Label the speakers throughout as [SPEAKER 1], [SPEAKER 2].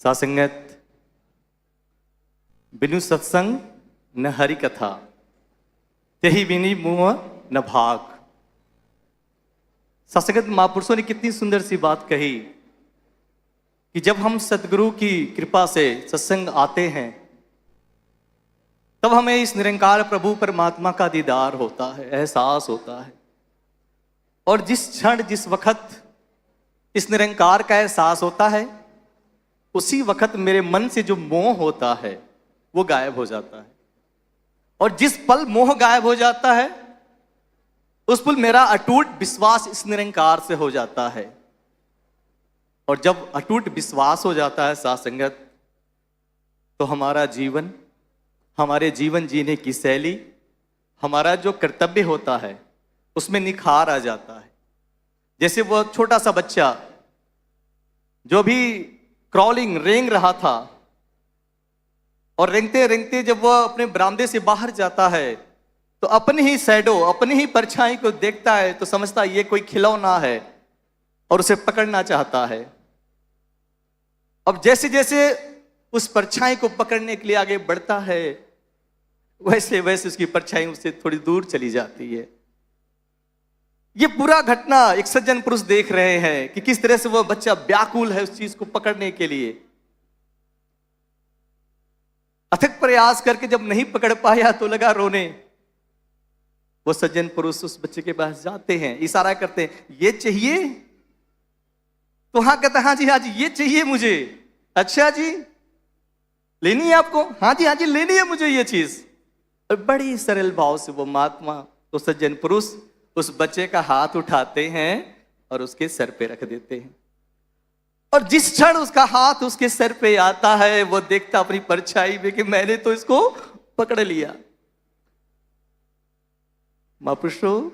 [SPEAKER 1] सासंगत बिनु सत्संग न हरि कथा, तेहि बिनि मुँह न भाग। सासंगत महापुरुषों ने कितनी सुंदर सी बात कही कि जब हम सदगुरु की कृपा से सत्संग आते हैं तब हमें इस निरंकार प्रभु परमात्मा का दीदार होता है, एहसास होता है। और जिस क्षण जिस वक्त इस निरंकार का एहसास होता है उसी वक्त मेरे मन से जो मोह होता है वो गायब हो जाता है। और जिस पल मोह गायब हो जाता है उस पल मेरा अटूट विश्वास इस निरंकार से हो जाता है। और जब अटूट विश्वास हो जाता है सासंगत, तो हमारा जीवन, हमारे जीवन जीने की शैली, हमारा जो कर्तव्य होता है उसमें निखार आ जाता है। जैसे वो छोटा सा बच्चा जो भी क्रॉलिंग रेंग रहा था और रेंगते रेंगते जब वह अपने बरामदे से बाहर जाता है तो अपनी ही शैडो, अपनी ही परछाई को देखता है तो समझता है ये कोई खिलौना है और उसे पकड़ना चाहता है। अब जैसे जैसे उस परछाई को पकड़ने के लिए आगे बढ़ता है वैसे वैसे उसकी परछाई उससे थोड़ी दूर चली जाती है। ये पूरा घटना एक सज्जन पुरुष देख रहे हैं कि किस तरह से वो बच्चा व्याकुल है उस चीज को पकड़ने के लिए। अथक प्रयास करके जब नहीं पकड़ पाया तो लगा रोने। वो सज्जन पुरुष उस बच्चे के पास जाते हैं, इशारा करते हैं, ये चाहिए? तो हाँ कहता, हाँ जी ये चाहिए मुझे। अच्छा जी लेनी है आपको? हाँ जी लेनी है मुझे ये चीज। और बड़ी सरल भाव से वो महात्मा, तो सज्जन पुरुष उस बच्चे का हाथ उठाते हैं और उसके सर पे रख देते हैं। और जिस क्षण उसका हाथ उसके सर पे आता है वो देखता अपनी परछाई में कि मैंने तो इसको पकड़ लिया। महापुरुषों,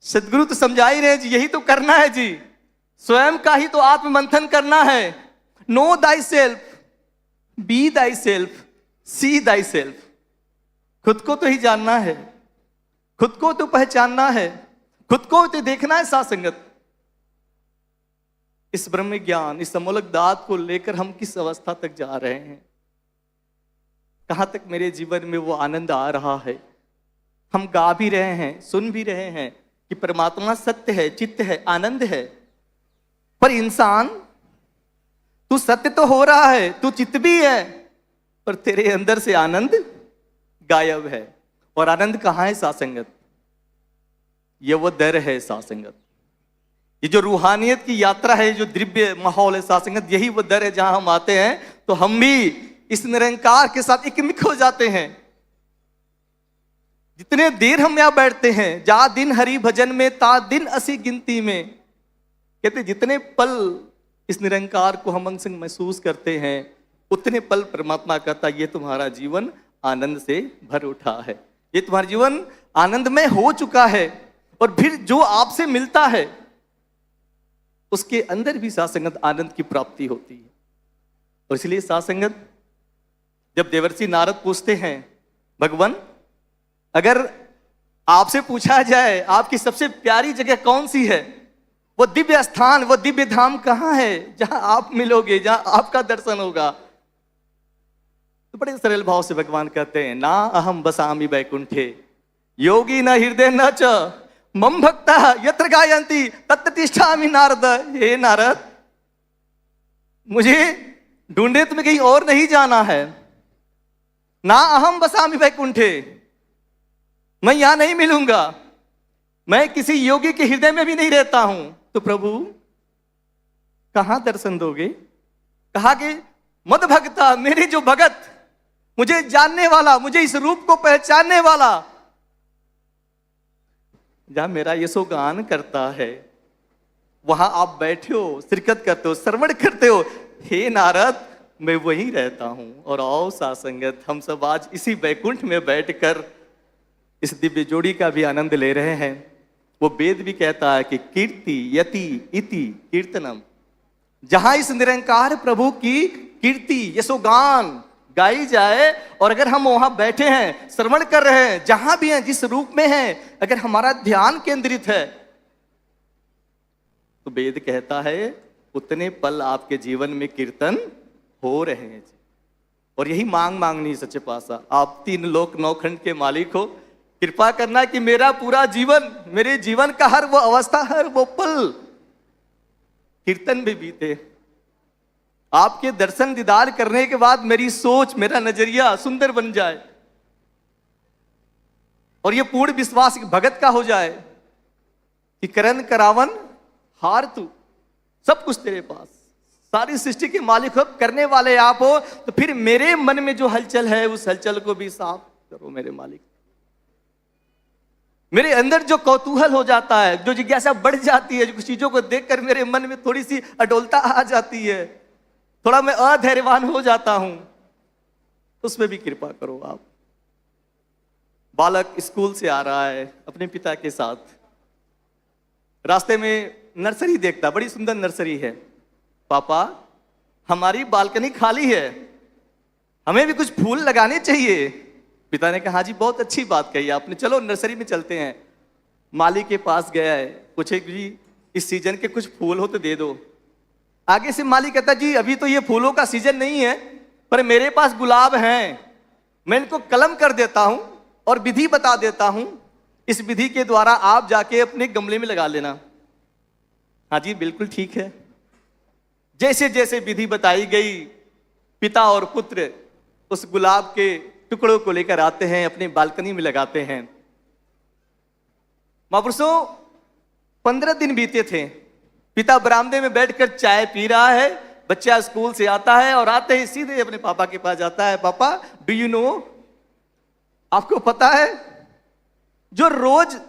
[SPEAKER 1] सदगुरु तो समझा ही रहे जी, यही तो करना है जी, स्वयं का ही तो आत्ममंथन करना है। Know thy self, be thy self, see thy self. खुद को तो ही जानना है, खुद को तो पहचानना है, खुद को तो देखना है। सासंगत, इस ब्रह्म ज्ञान, इस अमोलक दात को लेकर हम किस अवस्था तक जा रहे हैं? कहां तक मेरे जीवन में वो आनंद आ रहा है? हम गा भी रहे हैं, सुन भी रहे हैं कि परमात्मा सत्य है, चित्त है, आनंद है। पर इंसान, तू सत्य तो हो रहा है, तू चित्त भी है, पर तेरे अंदर से आनंद गायब है। और आनंद कहां है सासंगत? ये वो दर है सासंगत, ये जो रूहानियत की यात्रा है, जो दिव्य माहौल है सासंगत, यही वो दर है जहां हम आते हैं तो हम भी इस निरंकार के साथ एकमिक हो जाते हैं। जितने देर हम यहां बैठते हैं, जा दिन हरि भजन में ता दिन असी गिनती में, कहते जितने पल इस निरंकार को हम अंग संग महसूस करते हैं उतने पल परमात्मा कहता ये तुम्हारा जीवन आनंद से भर उठा है, ये तुम्हारा जीवन आनंदमय हो चुका है। और फिर जो आपसे मिलता है उसके अंदर भी सासंगत आनंद की प्राप्ति होती है। और इसलिए सासंगत, जब देवर्षि नारद पूछते हैं, भगवान अगर आपसे पूछा जाए आपकी सबसे प्यारी जगह कौन सी है, वो दिव्य स्थान, वो दिव्य धाम कहां है जहां आप मिलोगे, जहां आपका दर्शन होगा? तो बड़े सरल भाव से भगवान कहते हैं, ना अहम बसामि वैकुंठे योगी न हृदय न च मम भक्ता यत्र गायन्ति तत्र तिष्ठामि नारद। हे नारद, मुझे ढूंढे तुम्हें कहीं और नहीं जाना है। ना अहम बसामि वैकुंठे, मैं यहां नहीं मिलूंगा, मैं किसी योगी के हृदय में भी नहीं रहता हूं। तो प्रभु कहां दर्शन दोगे? कहा कि मद भक्ता, मेरे जो भगत, मुझे जानने वाला, मुझे इस रूप को पहचानने वाला, जहां मेरा यशोगान करता है वहां आप बैठे हो, शिरकत करते हो, श्रवण करते हो। हे नारद, मैं वहीं रहता हूं। और आओ सासंगत, हम सब आज इसी वैकुंठ में बैठकर इस दिव्य जोड़ी का भी आनंद ले रहे हैं। वो वेद भी कहता है कि कीर्ति यति इति कीर्तनम, जहां इस निरंकार प्रभु की कीर्ति, यशोगान गाई जाए, और अगर हम वहां बैठे हैं, श्रवण कर रहे हैं, जहां भी हैं, जिस रूप में हैं, अगर हमारा ध्यान केंद्रित है तो वेद कहता है उतने पल आपके जीवन में कीर्तन हो रहे हैं जी। और यही मांगनी है सच्चे पातशाह। आप 3 लोक 9 खंड के मालिक हो, कृपा करना कि मेरा पूरा जीवन, मेरे जीवन का हर वो अवस्था, हर वो पल कीर्तन में बीते। आपके दर्शन दीदार करने के बाद मेरी सोच, मेरा नजरिया सुंदर बन जाए और ये पूर्ण विश्वास भगत का हो जाए कि करण करावन हार तू, सब कुछ तेरे पास, सारी सृष्टि के मालिक हो, करने वाले आप हो। तो फिर मेरे मन में जो हलचल है उस हलचल को भी साफ करो मेरे मालिक। मेरे अंदर जो कौतूहल हो जाता है, जो जिज्ञासा बढ़ जाती है, जो कुछ चीजों को देखकर मेरे मन में थोड़ी सी अडोलता आ जाती है, थोड़ा मैं अधैर्यवान हो जाता हूं, उसमें भी कृपा करो आप। बालक स्कूल से आ रहा है अपने पिता के साथ, रास्ते में नर्सरी देखता, बड़ी सुंदर नर्सरी है। पापा हमारी बालकनी खाली है, हमें भी कुछ फूल लगाने चाहिए। पिता ने कहा हाँ जी बहुत अच्छी बात कही आपने, चलो नर्सरी में चलते हैं। माली के पास गया है, पूछे जी इस सीजन के कुछ फूल हो तो दे दो। आगे से माली कहता जी अभी तो ये फूलों का सीजन नहीं है, पर मेरे पास गुलाब हैं, मैं इनको कलम कर देता हूं और विधि बता देता हूं, इस विधि के द्वारा आप जाके अपने गमले में लगा लेना। हाँ जी बिल्कुल ठीक है। जैसे जैसे विधि बताई गई, पिता और पुत्र उस गुलाब के टुकड़ों को लेकर आते हैं, अपनी बालकनी में लगाते हैं। महापुरुषों 15 दिन बीते थे, पिता बरामदे में बैठकर चाय पी रहा है, बच्चा स्कूल से आता है और आते ही सीधे अपने पापा के पास जाता है। पापा डू यू नो, आपको पता है जो रोज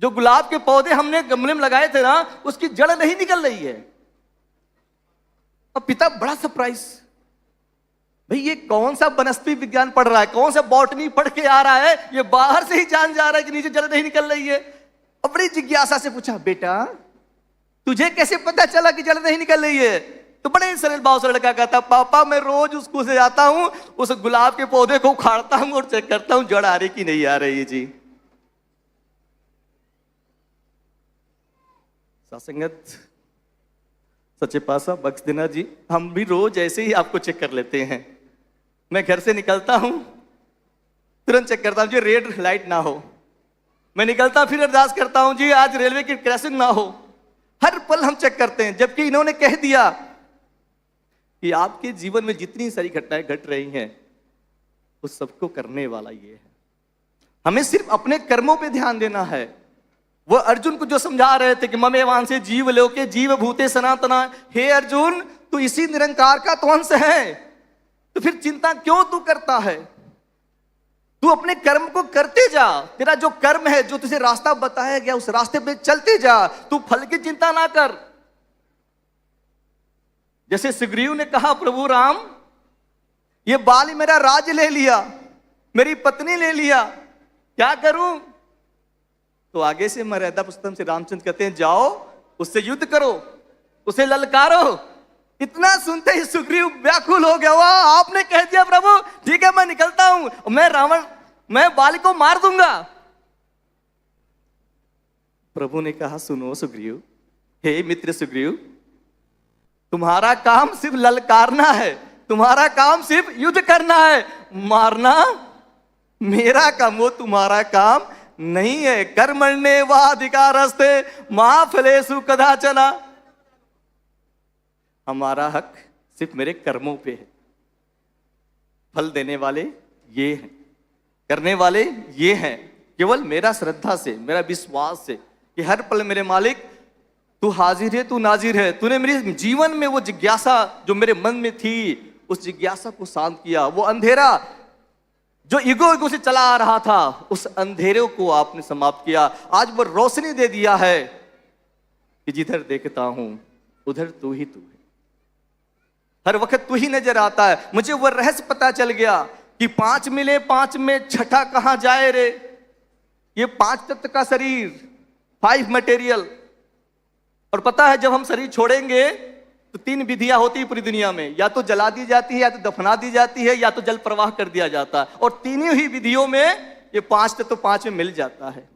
[SPEAKER 1] जो गुलाब के पौधे हमने गमले में लगाए थे ना, उसकी जड़ नहीं निकल रही है। अब पिता बड़ा सरप्राइज, भाई ये कौन सा वनस्पति विज्ञान पढ़ रहा है, कौन सा बॉटनी पढ़ के आ रहा है, ये बाहर से ही जान जा रहा है कि नीचे जड़ नहीं निकल रही है। अब बड़ी जिज्ञासा से पूछा बेटा तुझे कैसे पता चला कि जड़ नहीं निकल रही है? तो बड़े सरल भाव से लड़का कहता पापा मैं रोज स्कूल से जाता हूं, उस गुलाब के पौधे को उखाड़ता हूं और चेक करता हूं जड़ आ रही कि नहीं आ रही है। जी सत्संगत सच्चे पातशाह बख्श देना जी, हम भी रोज ऐसे ही आपको चेक कर लेते हैं। मैं घर से निकलता हूं तुरंत चेक करता हूं जी रेड लाइट ना हो, मैं निकलता फिर अरदास करता हूं जी आज रेलवे की क्रैशिंग ना हो। हर पल हम चेक करते हैं, जबकि इन्होंने कह दिया कि आपके जीवन में जितनी सारी घटनाएं घट रही हैं उस सबको करने वाला ये है। हमें सिर्फ अपने कर्मों पे ध्यान देना है। वो अर्जुन को जो समझा रहे थे कि ममेवान से जीव लोके जीव भूते सनातना, हे अर्जुन तू इसी निरंकार का तो अंश है, तो फिर चिंता क्यों तू करता है? तू अपने कर्म को करते जा, तेरा जो कर्म है, जो तुझे रास्ता बताया गया उस रास्ते पे चलते जा, तू फल की चिंता ना कर। जैसे सुग्रीव ने कहा प्रभु राम ये बाली मेरा राज्य ले लिया, मेरी पत्नी ले लिया, क्या करूं? तो आगे से मर्यादा पुस्तक से रामचंद्र कहते हैं जाओ उससे युद्ध करो, उसे ललकारो। इतना सुनते ही सुग्रीव व्याकुल हो गया, वाह आपने कह दिया प्रभु ठीक है मैं निकलता हूं, मैं बाली को मार दूंगा। प्रभु ने कहा सुनो सुग्रीव, हे मित्र सुग्रीव, तुम्हारा काम सिर्फ ललकारना है, तुम्हारा काम सिर्फ युद्ध करना है, मारना मेरा काम, वो तुम्हारा काम नहीं है। कर्मण्ये वाधिकारस्ते मा फलेषु कदाचन, हमारा हक सिर्फ मेरे कर्मों पे है, फल देने वाले ये हैं, करने वाले ये हैं। केवल मेरा श्रद्धा से, मेरा विश्वास से कि हर पल मेरे मालिक तू हाजिर है, तू नाजिर है। तूने मेरे जीवन में वो जिज्ञासा जो मेरे मन में थी उस जिज्ञासा को शांत किया। वो अंधेरा जो ईगो से चला आ रहा था उस अंधेरे को आपने समाप्त किया। आज वो रोशनी दे दिया है कि जिधर देखता हूं उधर तू ही तू है, हर वक्त तू ही नजर आता है। मुझे वो रहस्य पता चल गया कि 5 मिले 5 में छठा कहां जाए रे। ये 5 तत्व का शरीर, 5 मटेरियल। और पता है जब हम शरीर छोड़ेंगे तो 3 विधियां होती है पूरी दुनिया में, या तो जला दी जाती है, या तो दफना दी जाती है, या तो जल प्रवाह कर दिया जाता है। और तीनों ही विधियों में ये 5 तत्व 5 में मिल जाता है।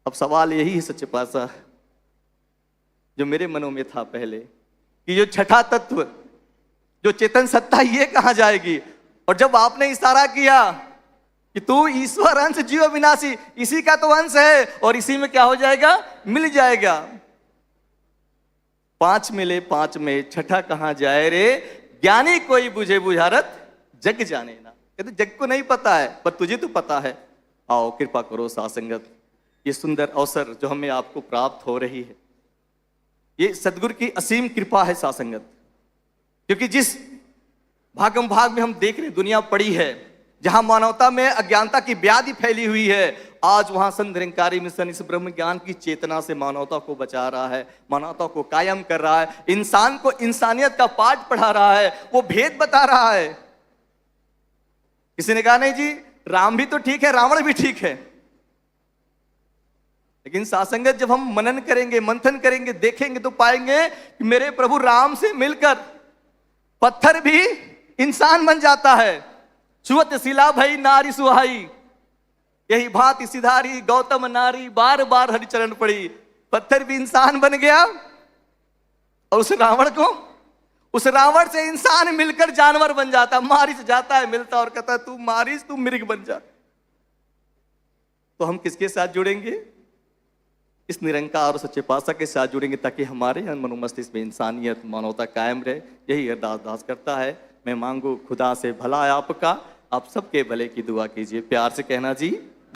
[SPEAKER 1] अब सवाल यही है सच्चे पातशाह जो मेरे मनों में था पहले कि जो छठा तत्व, जो चेतन सत्ता, ये कहां जाएगी? और जब आपने इशारा किया कि तू ईश्वर अंश जीव विनाशी, इसी का तो अंश है और इसी में क्या हो जाएगा? मिल जाएगा। पांच मिले पांच में छठा कहां जाए रे? ज्ञानी कोई बुझे बुझारत जग जाने ना। कहते जग को नहीं पता है पर तुझे तो पता है। आओ कृपा करो साथ संगत, ये सुंदर अवसर जो हमें आपको प्राप्त हो रही है, ये सदगुरु की असीम कृपा है साथ संगत। क्योंकि जिस भागम भाग में हम देख रहे दुनिया पड़ी है, जहां मानवता में अज्ञानता की व्याधि फैली हुई है, आज वहां संत निरंकारी मिशन इस ब्रह्म ज्ञान की चेतना से मानवता को बचा रहा है, मानवता को कायम कर रहा है, इंसान को इंसानियत का पाठ पढ़ा रहा है, वो भेद बता रहा है। किसी ने कहा नहीं जी राम भी तो ठीक है, रावण भी ठीक है, लेकिन सासंगत जब हम मनन करेंगे, मंथन करेंगे, देखेंगे तो पाएंगे कि मेरे प्रभु राम से मिलकर पत्थर भी इंसान बन जाता है। सुवत शिला भई नारी सुहाई, यही भांति सिधारी गौतम नारी, बार बार हरिचरण पड़ी, पत्थर भी इंसान बन गया। और उस रावण को, उस रावण से इंसान मिलकर जानवर बन जाता, मारिच जाता है मिलता और कहता है तू मारिच, तू मृग बन जा। तो हम किसके साथ जुड़ेंगे? इस निरंकार और सच्चे पातशाह के साथ जुड़ेंगे, ताकि हमारे मनोमस्तिष्क में इंसानियत, मानवता कायम रहे। यही अरदास करता है। मैं मांगू खुदा से भला आपका, आप सबके भले की दुआ कीजिए। प्यार से कहना जी।